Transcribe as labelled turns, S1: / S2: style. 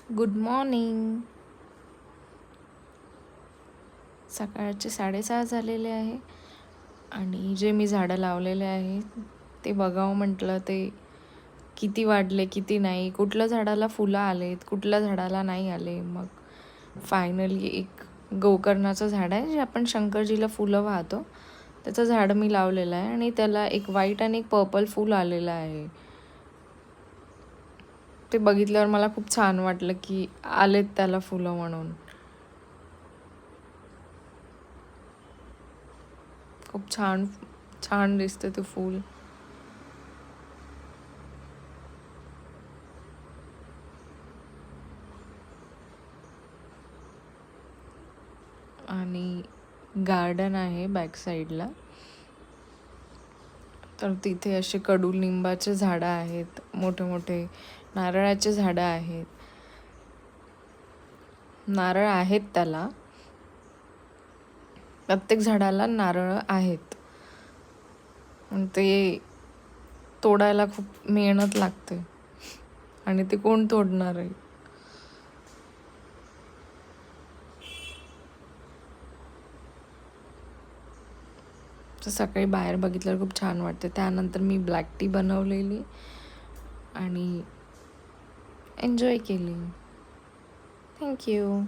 S1: Good morning. सकाळचे 6:30 झालेले आहे आणि जे मी झाडं लावलेले आहे ते बघावं म्हटलं ते किती वाढले किती नाही, कुठल्या झाडाला फुलं आलेत कुठल्या झाडाला नाही आले. मग फायनली एक गोकर्णाचं झाड आहे जे आपण शंकरजीला फुलं वाहतो, त्याचं झाड मी लावलेलं आहे आणि त्याला एक व्हाईट आणि एक पर्पल फूल आलेलं आहे. ते बघितल्यावर मला खूप छान वाटलं की आलेत त्याला फुलं म्हणून. खूप छान छान दिसते ते फूल. आणि गार्डन आहे बॅक साईडला, तर तिथे असे कडुलिंबाचे झाडं आहेत, मोठे मोठे नारळाचे झाडं आहेत. नारळ आहेत त्याला, प्रत्येक झाडाला नारळ आहेत. पण ते तोडायला खूप मेहनत लागते आणि ते कोण तोडणार आहे. तर सकाळी बाहेर बघितल्यावर खूप छान वाटते. त्यानंतर मी ब्लॅक टी बनवलेली आणि एन्जॉय केली. थँक्यू.